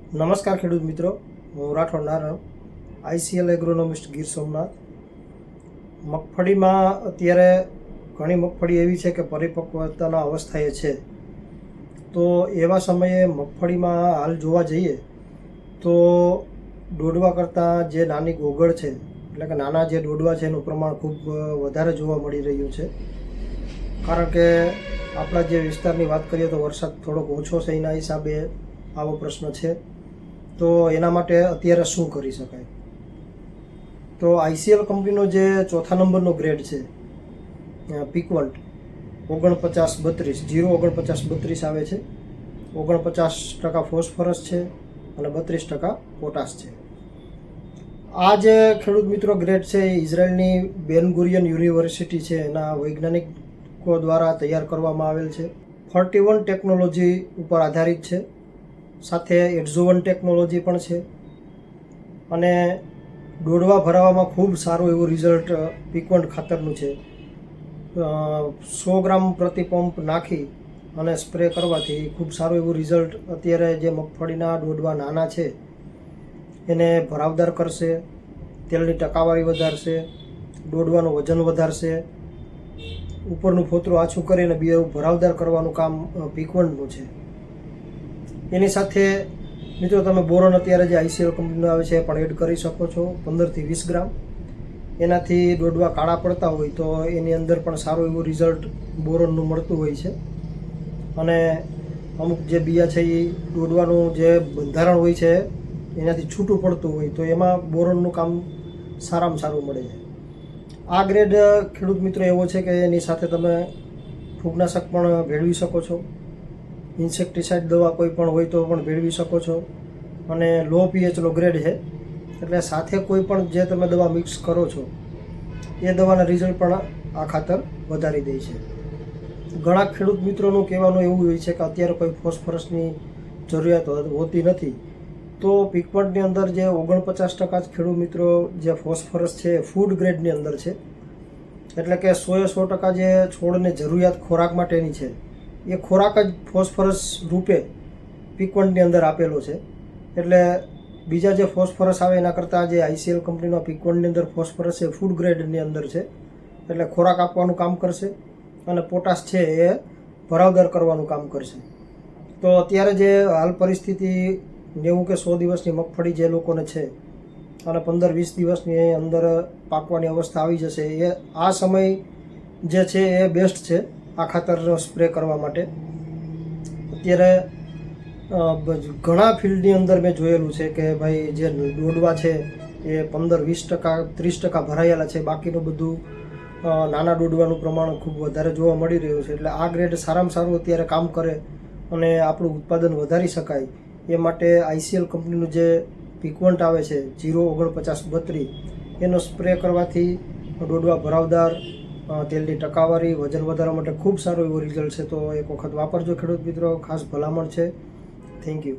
નમસ્કાર ખેડૂત મિત્રો, હું રાઠોડ નારણ, આઈસીએલ એગ્રોનોમિસ્ટ ગીર સોમનાથ. મગફળીમાં અત્યારે ઘણી મગફળી એવી છે કે પરિપક્વતાના અવસ્થાએ છે. તો એવા સમયે મગફળીમાં હાલ જોવા જઈએ તો દોડવા કરતાં જે નાની ગોગળ છે, એટલે કે નાના જે દોડવા છે એનું પ્રમાણ ખૂબ વધારે જોવા મળી રહ્યું છે. કારણ કે આપણા જે વિસ્તારની વાત કરીએ તો વરસાદ થોડોક ઓછો છે, એના હિસાબે આવો પ્રશ્ન છે. તો એના માટે અત્યારે શું કરી શકાય? તો આઈસીએલ કંપનીનો જે ચોથા નંબરનો ગ્રેડ છે પીકવન્ટ 4932 04932 આવે છે. 49% ફોસ્ફરસ છે અને 32% પોટાશ છે. આ જે ખેડૂત મિત્રો ગ્રેડ છે એ ઇઝરાયલની બેન ગુરિયન યુનિવર્સિટી છે એના વૈજ્ઞાનિકો દ્વારા તૈયાર કરવામાં આવેલ છે. 41 ટેકનોલોજી ઉપર આધારિત છે, સાથે એડઝોવન ટેકનોલોજી પણ છે અને દોડવા ભરાવામાં ખૂબ સારું એવું રિઝલ્ટ પીકવન્ટ ખાતરનું છે. 100 ગ્રામ પ્રતિ પંપ નાખી અને સ્પ્રે કરવાથી ખૂબ સારું એવું રિઝલ્ટ અત્યારે જે મગફળીના દોડવા નાના છે એને ભરાવદાર કરશે, તેલની ટકાવારી વધારશે, દોડવાનું વજન વધારશે, ઉપરનું ફોતરું આછું કરીને બિયારું ભરાવદાર કરવાનું કામ પીકવન્ટનું છે. એની સાથે મિત્રો તમે બોરોન અત્યારે જે આઈસીએલ કંપનીનો આવે છે એ પણ એડ કરી શકો છો, 15 થી 20 ગ્રામ. એનાથી દોડવા કાળા પડતા હોય તો એની અંદર પણ સારું એવું રિઝલ્ટ બોરોનનું મળતું હોય છે. અને અમુક જે બિયા છે એ દોડવાનું જે બંધારણ હોય છે એનાથી છૂટું પડતું હોય તો એમાં બોરોનનું કામ સારામાં સારું મળે છે. આ ગ્રેડ ખેડૂત મિત્રો એવો છે કે એની સાથે તમે ફૂગનાશક પણ ભેળવી શકો છો, ઇન્સેક્ટિસાઇડ દવા કોઈ પણ હોય તો પણ ભેળવી શકો છો. અને લો પીએચનો ગ્રેડ છે એટલે સાથે કોઈ પણ જે તમે દવા મિક્સ કરો છો એ દવાના રિઝલ્ટ પણ આ ખાતર વધારી દે છે. ઘણા ખેડૂત મિત્રોનું કહેવાનું એવું હોય છે કે અત્યારે કોઈ ફોસ્ફરસની જરૂરિયાત હોતી નથી. તો પીકવન્ટની અંદર જે 49% જ ખેડૂત મિત્રો જે ફોસ્ફરસ છે એ ફૂડ ગ્રેડની અંદર છે, એટલે કે 100% જે છોડને જરૂરિયાત ખોરાક માટેની છે એ ખોરાક જ ફોસ્ફરસ રૂપે પીકવન્ટની અંદર આપેલો છે. એટલે બીજા જે ફોસ્ફરસ આવે એના કરતાં જે આઈસીએલ કંપનીનો પીકવન્ટની અંદર ફોસ્ફરસ એ ફૂડ ગ્રેડની અંદર છે, એટલે ખોરાક આપવાનું કામ કરશે અને પોટાશ છે એ ભરાવદાર કરવાનું કામ કરશે. તો અત્યારે જે હાલ પરિસ્થિતિ 90 કે 100 દિવસની મગફળી જે લોકોને છે અને 15-20 દિવસની અંદર પાકવાની અવસ્થા આવી જશે, એ આ સમય જે છે એ બેસ્ટ છે આ ખાતરનો સ્પ્રે કરવા માટે. અત્યારે ઘણા ફિલ્ડની અંદર મેં જોયેલું છે કે ભાઈ જે દોડવા છે એ 15-20% 30% ભરાયેલા છે, બાકીનું બધું નાના દોડવાનું પ્રમાણ ખૂબ વધારે જોવા મળી રહ્યું છે. એટલે આ ગ્રેડ સારામાં સારું અત્યારે કામ કરે અને આપણું ઉત્પાદન વધારી શકાય એ માટે આઈસીએલ કંપનીનું જે પીકવન્ટ આવે છે 04932 એનો સ્પ્રે કરવાથી દોડવા ભરાવદાર, તેલની ટકાવારી, વજન વધારવા માટે ખૂબ સારું એવું રિઝલ્ટ છે. તો એક વખત વાપરજો ખેડૂત મિત્રો, ખાસ ભલામણ છે. Thank you.